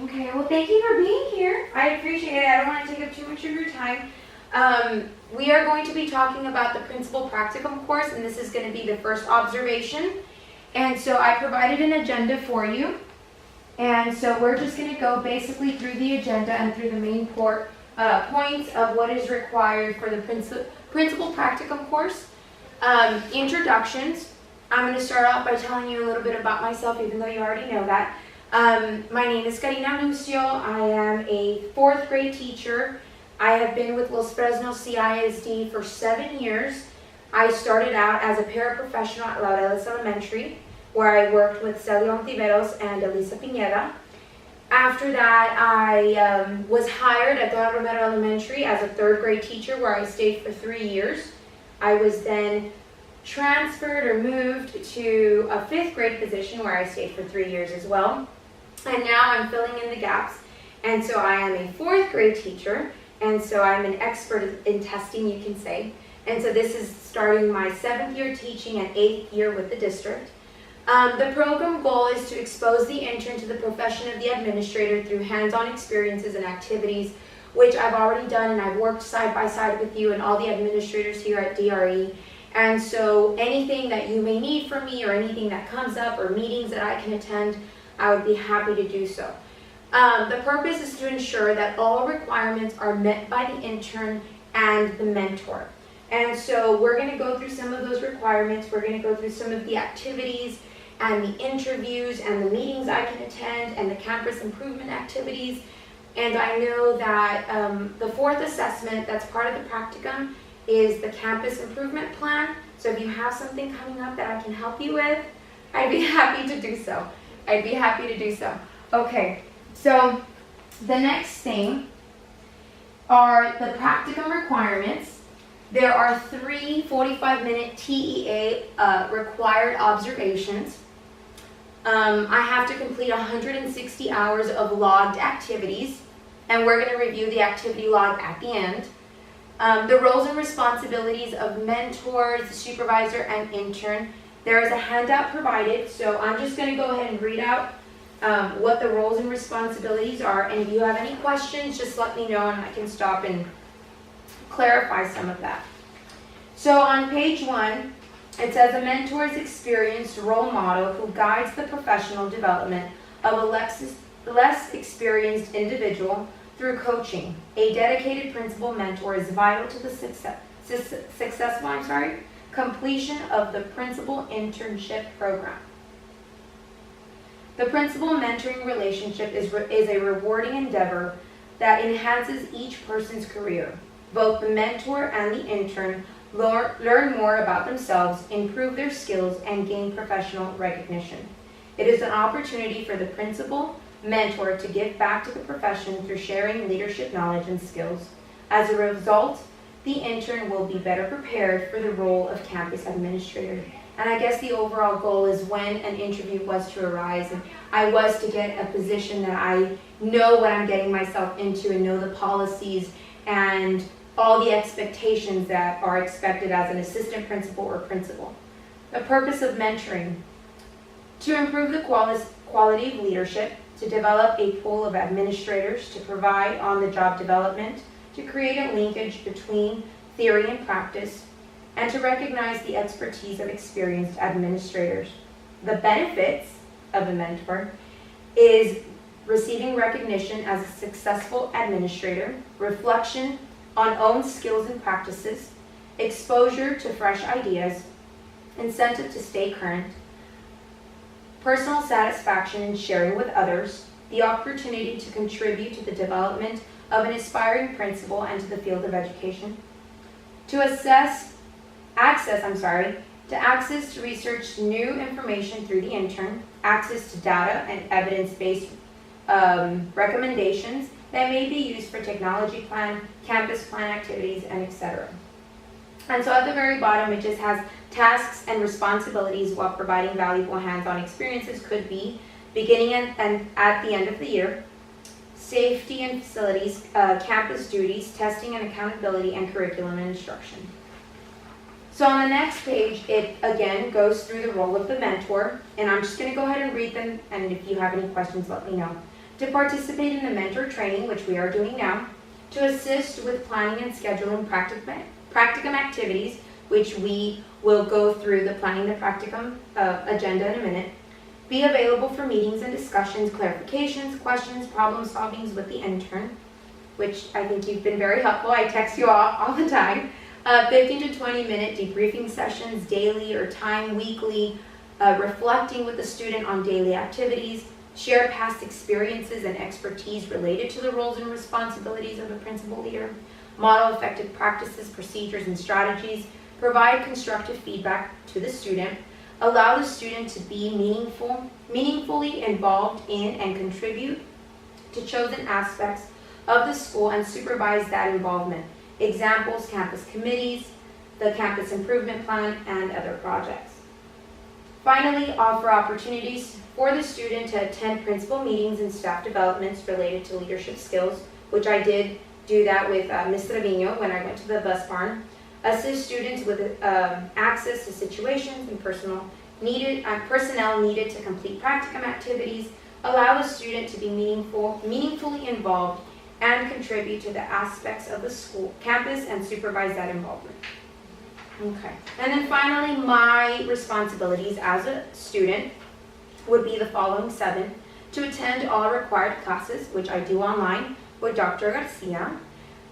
Okay, well thank you for being here. I appreciate it. I don't want to take up too much of your time. We are going to be talking about the Principal Practicum course, and this is going to be the first observation. And so I provided an agenda for you. And so we're just going to go basically through the agenda and through the main points of what is required for the Principal Practicum course. Introductions. I'm going to start off by telling you a little bit about myself, even though you already know that. My name is Cisneros-Lucio. I am a 4th grade teacher. I have been with Los Fresnos CISD for 7 years. I started out as a paraprofessional at Laureles Elementary, where I worked with Celio Ontiveros and Elisa Pineda. After that, I was hired at Don Romero Elementary as a 3rd grade teacher, where I stayed for 3 years. I was then transferred or moved to a 5th grade position, where I stayed for 3 years as well. And now I'm filling in the gaps. And so I am a 4th grade teacher, and so I'm an expert in testing, you can say. And so this is starting my 7th year teaching and 8th year with the district. The program goal is to expose the intern to the profession of the administrator through hands-on experiences and activities, which I've already done, and I've worked side by side with you and all the administrators here at DRE. And so anything that you may need from me or anything that comes up or meetings that I can attend, I would be happy to do so. The purpose is to ensure that all requirements are met by the intern and the mentor. And so we're going to go through some of those requirements. We're going to go through some of the activities and the interviews and the meetings I can attend and the campus improvement activities. And I know that the 4th assessment that's part of the practicum is the campus improvement plan. So if you have something coming up that I can help you with, I'd be happy to do so. Okay, so the next thing are the practicum requirements. There are 3 45-minute TEA required observations. I have to complete 160 hours of logged activities, and we're going to review the activity log at the end. The roles and responsibilities of mentors, supervisor, and intern. There is a handout provided, so I'm just going to go ahead and read out what the roles and responsibilities are, and if you have any questions, just let me know and I can stop and clarify some of that. So on page 1, it says a mentor is experienced role model who guides the professional development of a less experienced individual through coaching. A dedicated principal mentor is vital to the successful completion of the principal internship program. The principal mentoring relationship is a rewarding endeavor that enhances each person's career. Both the mentor and the intern learn more about themselves, improve their skills, and gain professional recognition. It is an opportunity for the principal mentor to give back to the profession through sharing leadership knowledge and skills. As a result, the intern will be better prepared for the role of campus administrator. And I guess the overall goal is when an interview was to arise and I was to get a position that I know what I'm getting myself into and know the policies and all the expectations that are expected as an assistant principal or principal. The purpose of mentoring: to improve the quality of leadership, to develop a pool of administrators, to provide on-the-job development, to create a linkage between theory and practice, and to recognize the expertise of experienced administrators. The benefits of a mentor is receiving recognition as a successful administrator, reflection on own skills and practices, exposure to fresh ideas, incentive to stay current, personal satisfaction in sharing with others, the opportunity to contribute to the development of an aspiring principal and to the field of education, to access to research new information through the intern, access to data and evidence-based recommendations that may be used for technology plan, campus plan activities, and etc. And so at the very bottom, it just has tasks and responsibilities while providing valuable hands-on experiences could be beginning and at the end of the year, safety and facilities, campus duties, testing and accountability, and curriculum and instruction. So on the next page, it again goes through the role of the mentor, and I'm just going to go ahead and read them, and if you have any questions, let me know. to participate in the mentor training, which we are doing now, to assist with planning and scheduling practicum activities, which we will go through the planning the practicum agenda in a minute, be available for meetings and discussions, clarifications, questions, problem solvings with the intern, which I think you've been very helpful. I text you all the time. 15 to 20 minute debriefing sessions daily or weekly, reflecting with the student on daily activities, share past experiences and expertise related to the roles and responsibilities of a principal leader, model effective practices, procedures, and strategies, provide constructive feedback to the student, allow the student to be meaningfully involved in and contribute to chosen aspects of the school and supervise that involvement. Examples, campus committees, the campus improvement plan, and other projects. Finally, offer opportunities for the student to attend principal meetings and staff developments related to leadership skills, which I did do that with Ms. Trevino when I went to the bus barn. Assist students with access to situations and personnel needed to complete practicum activities. Allow the student to be meaningfully involved and contribute to the aspects of the school campus and supervise that involvement. Okay. And then finally, my responsibilities as a student would be the following 7: to attend all required classes, which I do online with Dr. Garcia.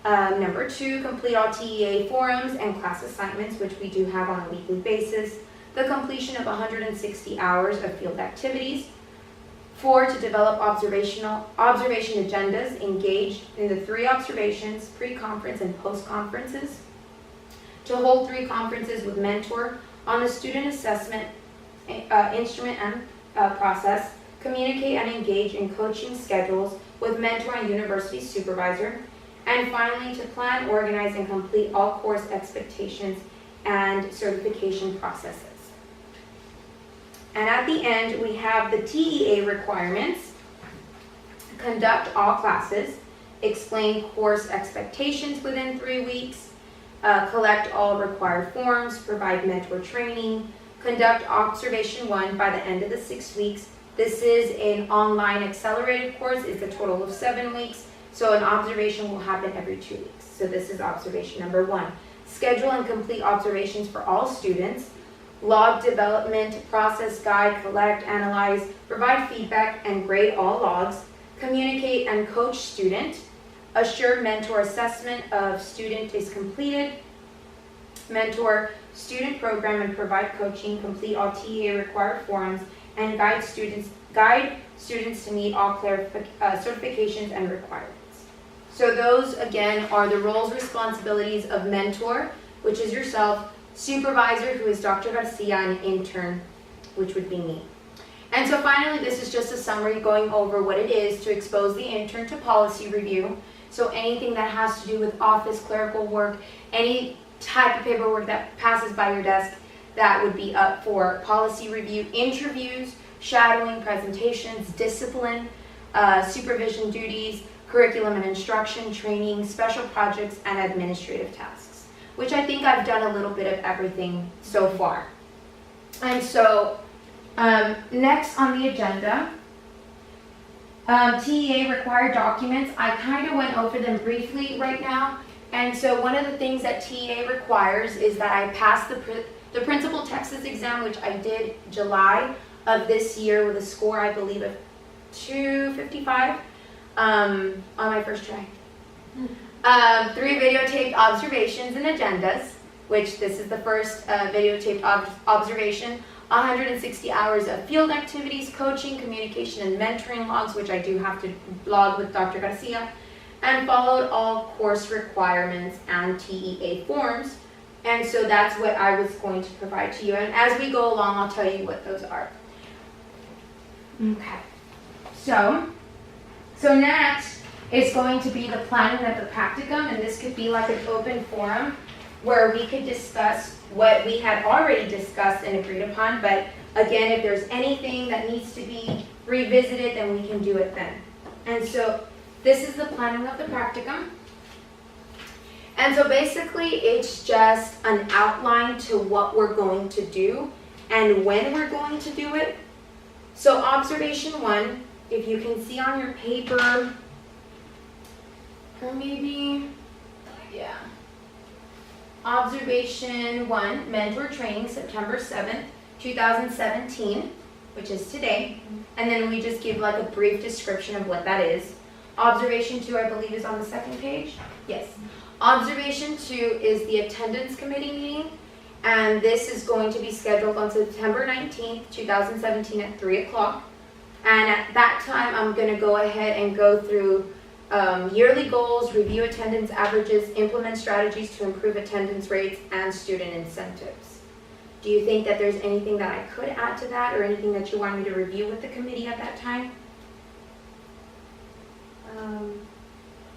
Number 2, complete all TEA forums and class assignments, which we do have on a weekly basis. The completion of 160 hours of field activities. 4, to develop observation agendas engaged in the 3 observations, pre-conference and post-conferences. To hold 3 conferences with mentor on the student assessment instrument and process. Communicate and engage in coaching schedules with mentor and university supervisor. And finally, to plan, organize, and complete all course expectations and certification processes. And at the end, we have the TEA requirements: conduct all classes, explain course expectations within 3 weeks, collect all required forms, provide mentor training, conduct observation 1 by the end of the 6 weeks. This is an online accelerated course. It's a total of 7 weeks. So an observation will happen every 2 weeks. So this is observation number 1. Schedule and complete observations for all students. Log development, process, guide, collect, analyze, provide feedback, and grade all logs. Communicate and coach student. Assure mentor assessment of student is completed. Mentor student program and provide coaching. Complete all TEA required forms and guide students to meet all certifications and requirements. So those, again, are the roles, responsibilities of mentor, which is yourself, supervisor, who is Dr. Garcia, and intern, which would be me. And so finally, this is just a summary going over what it is to expose the intern to policy review. So anything that has to do with office, clerical work, any type of paperwork that passes by your desk, that would be up for policy review. Interviews, shadowing, presentations, discipline, supervision duties, curriculum and instruction, training, special projects, and administrative tasks, which I think I've done a little bit of everything so far. And so next on the agenda, TEA required documents. I kind of went over them briefly right now. And so one of the things that TEA requires is that I pass the Principal Texas exam, which I did July of this year with a score, I believe, of 255 on my first try. 3 videotaped observations and agendas, which this is the first videotaped observation. 160 hours of field activities, coaching, communication, and mentoring logs, which I do have to log with Dr. Garcia, and followed all course requirements and TEA forms. And so that's what I was going to provide to you. And as we go along, I'll tell you what those are. Okay. So next is going to be the planning of the practicum, and this could be like an open forum where we could discuss what we had already discussed and agreed upon. But again, if there's anything that needs to be revisited, then we can do it then. And so this is the planning of the practicum. And so basically, it's just an outline to what we're going to do and when we're going to do it. So observation 1 if you can see on your paper, or maybe, yeah. Observation 1, mentor training, September 7th, 2017, which is today. And then we just give like a brief description of what that is. Observation 2, I believe, is on the second page. Yes. Observation 2 is the attendance committee meeting. And this is going to be scheduled on September 19th, 2017 at 3 o'clock. And at that time, I'm going to go ahead and go through yearly goals, review attendance averages, implement strategies to improve attendance rates, and student incentives. Do you think that there's anything that I could add to that, or anything that you want me to review with the committee at that time?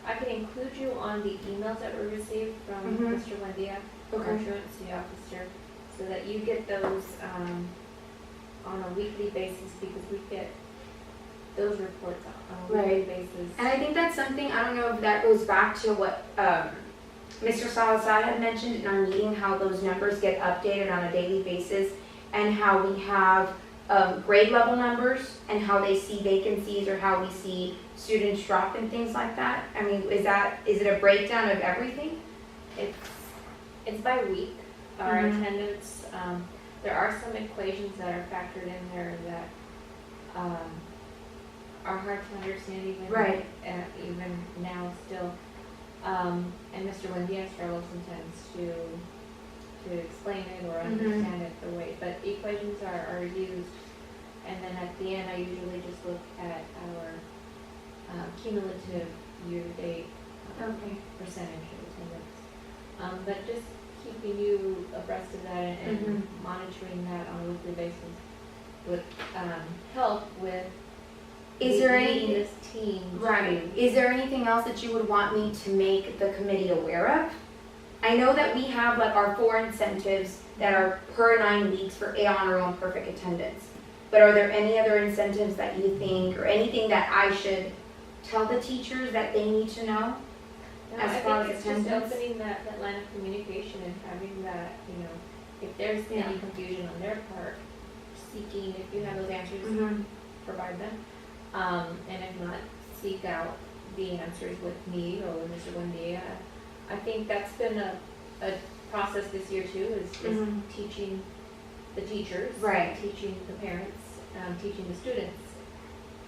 I can include you on the emails that were received from Mr. Wendia, our truancy officer, so that you get those on a weekly basis, because we get those reports on a weekly basis. And I think that's something, I don't know if that goes back to what Mr. Salazar had mentioned in our meeting, how those numbers get updated on a daily basis, and how we have grade level numbers, and how they see vacancies, or how we see students drop and things like that. I mean, is it a breakdown of everything? It's by week, our attendance. There are some equations that are factored in there that are hard to understand even now still. And Mr. Wendia struggles sometimes to explain it or understand it the way, but equations are used. And then at the end, I usually just look at our cumulative year-to-date percentage of attendance. But just keeping you abreast of that and monitoring that on a weekly basis would help with leading this team. Is there anything else that you would want me to make the committee aware of? I know that we have like our 4 incentives that are per 9 weeks for A honor roll and perfect attendance. But are there any other incentives that you think, or anything that I should tell the teachers that they need to know? No, I think it's just opening that line of communication and having that, if there's any confusion on their part, seeking, if you have those answers, provide them. And if not, seek out the answers with me or with Mr. Wendia. I think that's been a process this year too, is teaching the teachers, teaching the parents, teaching the students.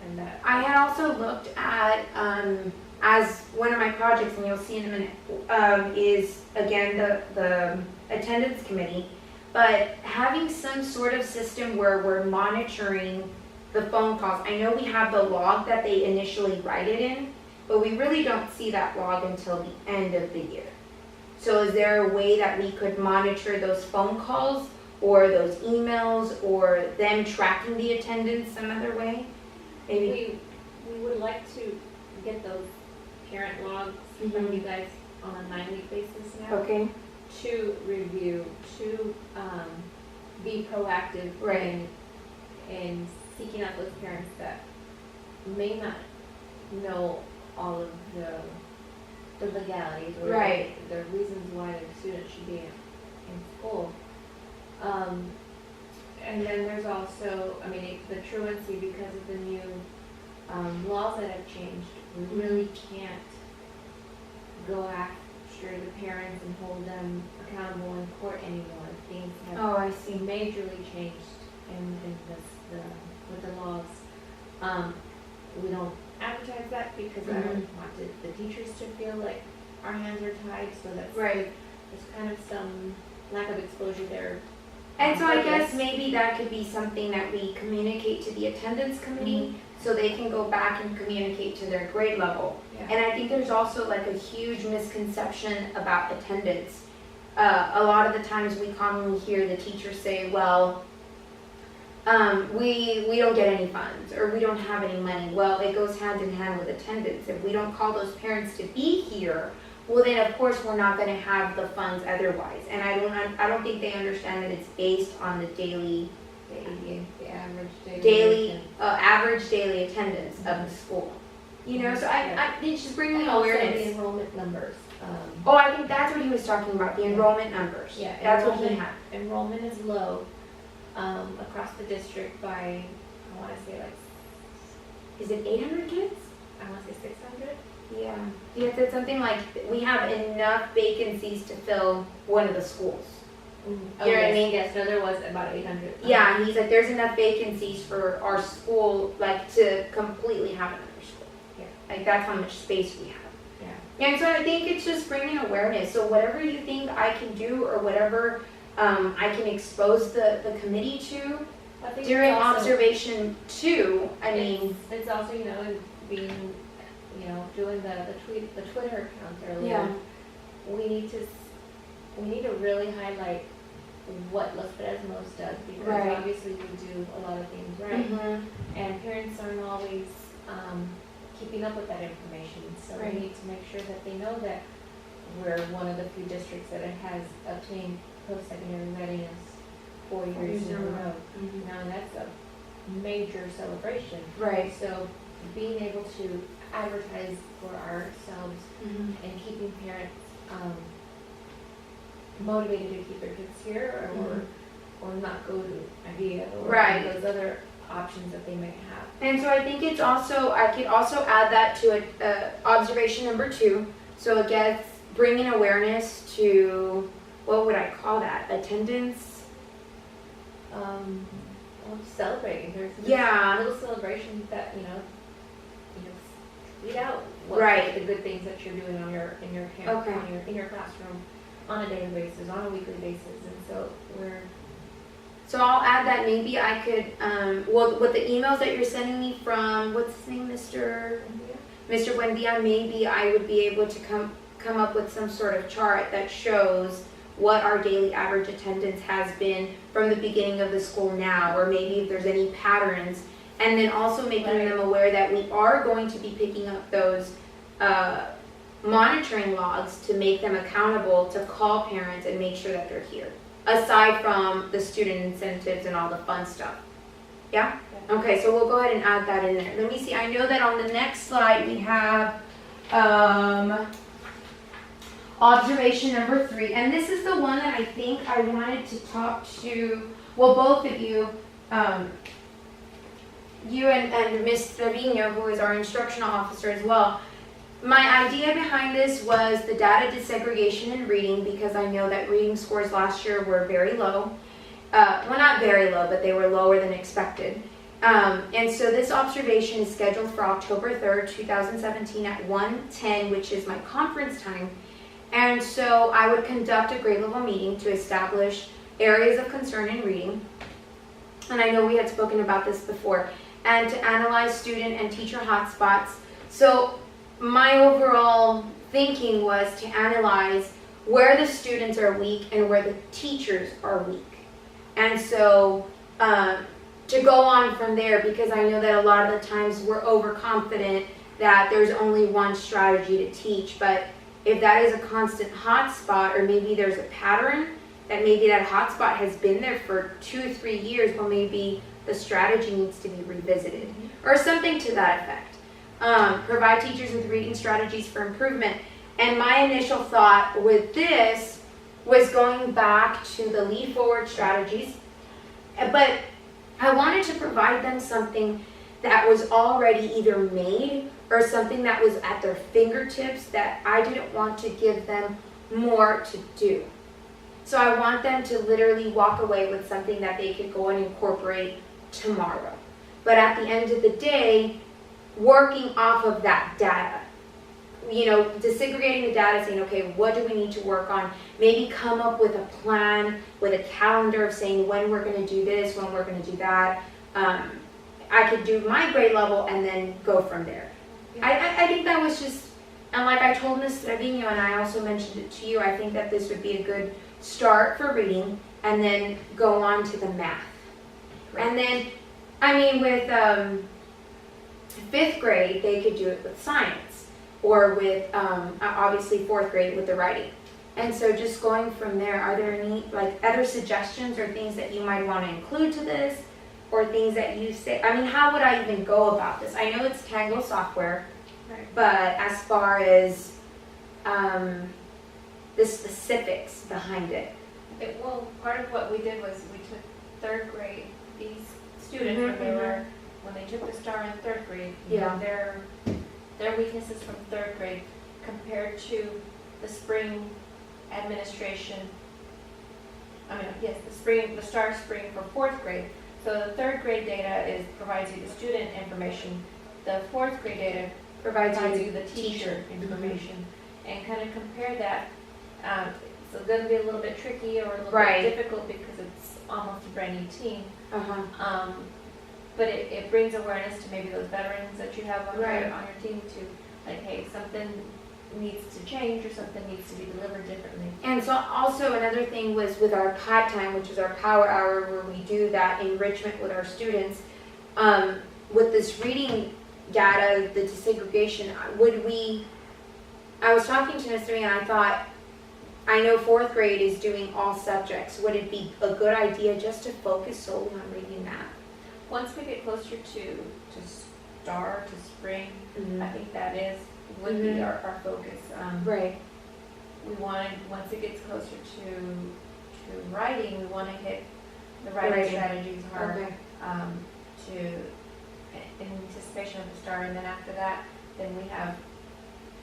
And that I had also looked at, as one of my projects, and you'll see in a minute, is again the attendance committee, but having some sort of system where we're monitoring the phone calls. I know we have the log that they initially write it in, but we really don't see that log until the end of the year. So is there a way that we could monitor those phone calls, or those emails, or them tracking the attendance some other way? Maybe we would like to get those parent logs from you guys on a 9-week basis now. Okay. To review, to be proactive in seeking out those parents that may not know all of the legalities or the reasons why their student should be in school. And then there's also, the truancy, because of the new laws that have changed, we really can't go after the parents and hold them accountable in court anymore. Things have majorly changed in with the laws. We don't advertise that because I don't want the teachers to feel like our hands are tied, so that's there's kind of some lack of exposure there. And so I guess maybe that could be something that we communicate to the attendance committee, so they can go back and communicate to their grade level. And I think there's also like a huge misconception about attendance. A lot of the times we commonly hear the teachers say, well, we don't get any funds, or we don't have any money. Well, it goes hand in hand with attendance. If we don't call those parents to be here, well then of course we're not going to have the funds otherwise. And I don't think they understand that it's based on the average daily attendance of the school. So I it's just bringing awareness. The enrollment numbers. I think that's what he was talking about, the enrollment numbers. Yeah, that's what he had. Enrollment is low across the district by, I want to say like is it 800 kids? I want to say 600. Yeah. Yeah, said something like, we have enough vacancies to fill one of the schools. Oh, You know what I yes, mean? Yes, no, there was about 800. Yeah, and he's like, there's enough vacancies for our school, like, to completely have another school. Yeah. Like, that's how much space we have. Yeah. And so I think it's just bringing awareness. So whatever you think I can do, or whatever I can expose the committee to I think during it's also- observation 2, I mean, It's also, you know, being, you know, doing the Twitter account earlier. yeah, We need to really highlight what Los Fresnos does, because Right. obviously we do a lot of things right, mhm, and parents aren't always keeping up with that information. So Right. we need to make sure that they know that we're one of the few districts that has obtained post-secondary readiness 4 years in a row. mhm. Now that's a major celebration. Right. So being able to advertise for ourselves Mhm. and keeping parents motivated to keep their kids here, or not go to IDEA or Right. those other options that they may have. And so I think it's also, I could also add that to observation number 2. So it gets bringing awareness to, what would I call that? Attendance? Well, celebrating. There's Yeah. little celebrations that tweet out what Right. the good things that you're doing in your classroom on a daily basis, on a weekly basis, and so So I'll add that maybe I could, well, with the emails that you're sending me from, what's his name, Mr. Buendia, maybe I would be able to come up with some sort of chart that shows what our daily average attendance has been from the beginning of the school now, or maybe if there's any patterns, and then also making Right. them aware that we are going to be picking up those monitoring logs to make them accountable, to call parents and make sure that they're here, aside from the student incentives and all the fun stuff. Yeah? Okay, so we'll go ahead and add that in there. Let me see, I know that on the next slide we have observation number 3, and this is the one that I think I wanted to talk to, well, both of you, you and Ms. Trevino, who is our instructional officer as well. My idea behind this was the data desegregation in reading, because I know that reading scores last year were very low. Well, not very low, but they were lower than expected. And so this observation is scheduled for October 3rd, 2017 at 1:10, which is my conference time. And so I would conduct a grade level meeting to establish areas of concern in reading. And I know we had spoken about this before. And to analyze student and teacher hotspots. So my overall thinking was to analyze where the students are weak and where the teachers are weak. And so to go on from there, because I know that a lot of the times we're overconfident that there's only one strategy to teach, but if that is a constant hotspot, or maybe there's a pattern that maybe that hotspot has been there for 2-3 years, well, maybe the strategy needs to be revisited, or something to that effect. Provide teachers with reading strategies for improvement. And my initial thought with this was going back to the lead forward strategies, but I wanted to provide them something that was already either made or something that was at their fingertips that I didn't want to give them more to do. So I want them to literally walk away with something that they could go and incorporate tomorrow. But at the end of the day, working off of that data, desegregating the data, saying, okay, what do we need to work on? Maybe come up with a plan, with a calendar of saying when we're going to do this, when we're going to do that. I could do my grade level and then go from there. Yeah. I think that was just, and like I told Ms. Trevino, and I also mentioned it to you, I think that this would be a good start for reading, and then go on to the math. Right. And then, with 5th grade, they could do it with science, or with, obviously 4th grade with the writing. And so just going from there, are there any other suggestions or things that you might want to include to this, or things that you say? How would I even go about this? I know it's Tango software, right, but as far as the specifics behind it. Well, part of what we did was we took 3rd grade, these students, when they took the STAR in third grade, Yeah. their weaknesses from third grade compared to the spring administration. The STAR spring for fourth grade. So the third grade data provides you the student information. The fourth grade data provides you the teacher information, and kind of compare that. It's going to be a little bit tricky or a little bit difficult because it's almost a brand new team. But it brings awareness to maybe those veterans that you have on your team to, like, hey, something needs to change or something needs to be delivered differently. And so also another thing was with our pod time, which is our power hour, where we do that enrichment with our students. With this reading data, the desegregation, I was talking to Ms. Three and I thought, I know fourth grade is doing all subjects. Would it be a good idea just to focus solely on reading and math? Once we get closer to STAR, to spring, I think that would be our focus. We want, once it gets closer to writing, we want to hit the writing strategies hard, in anticipation of the STAR, and then after that, then we have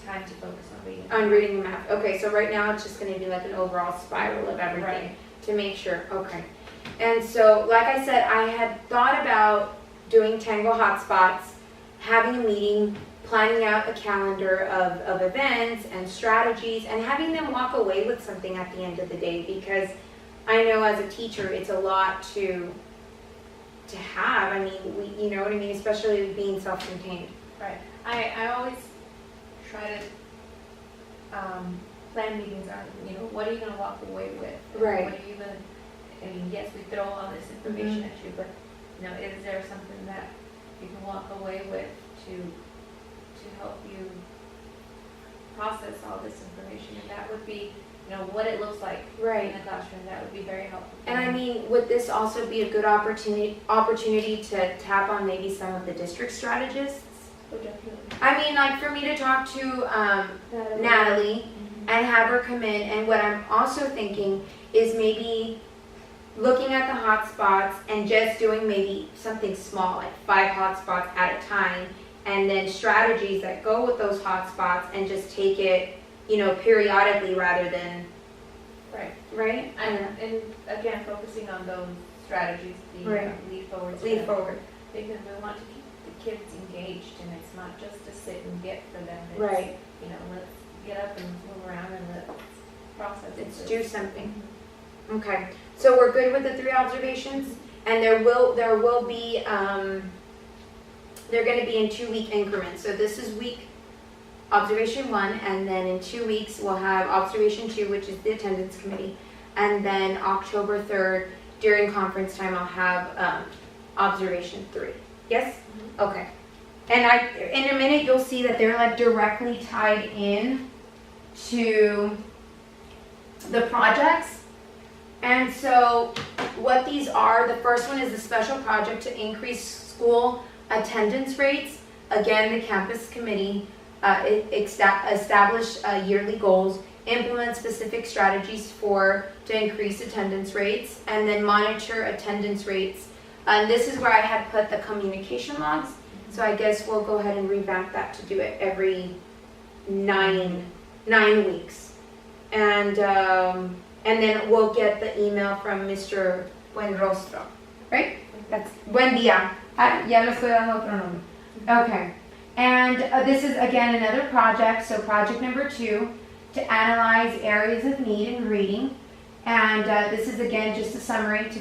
time to focus on reading. On reading and math. Okay, so right now it's just going to be like an overall spiral of everything to make sure. Okay. And so, like I said, I had thought about doing Tango hotspots, having a meeting, planning out a calendar of events and strategies, and having them walk away with something at the end of the day, because I know as a teacher it's a lot to have. I mean, you know what I mean, especially being self-contained. Right. I always try to plan meetings on, what are you going to walk away with? Right. What are you going to, yes, we throw all this information at you, but, is there something that you can walk away with to help you process all this information? And that would be, what it looks like in the classroom. That would be very helpful. And I mean, would this also be a good opportunity to tap on maybe some of the district strategists? Oh, definitely. I mean, like for me to talk to Natalie and have her come in, and what I'm also thinking is maybe looking at the hotspots and just doing maybe something small, like 5 hotspots at a time, and then strategies that go with those hotspots, and just take it, periodically rather than right. And again, focusing on those strategies, the lead forward, because we want to keep the kids engaged, and it's not just to sit and get for them. It's, let's get up and move around and let's process it. Let's do something. Okay, so we're good with the 3 observations, and there will be they're going to be in 2-week increments. So this is week observation 1, and then in 2 weeks we'll have observation 2, which is the attendance committee, and then October 3rd during conference time I'll have observation 3. Yes? Okay. And in a minute you'll see that they're like directly tied in to the projects. And so what these are, the first one is a special project to increase school attendance rates. Again, the campus committee establish yearly goals, implement specific strategies to increase attendance rates, and then monitor attendance rates. And this is where I had put the communication logs. So I guess we'll go ahead and revamp that to do it every 9 weeks. And then we'll get the email from Mr. Buenrostro, right? That's Buen Día. Ya le estoy dando otro nombre. Okay. And this is again another project. So project number 2, to analyze areas of need in reading. And this is again just a summary to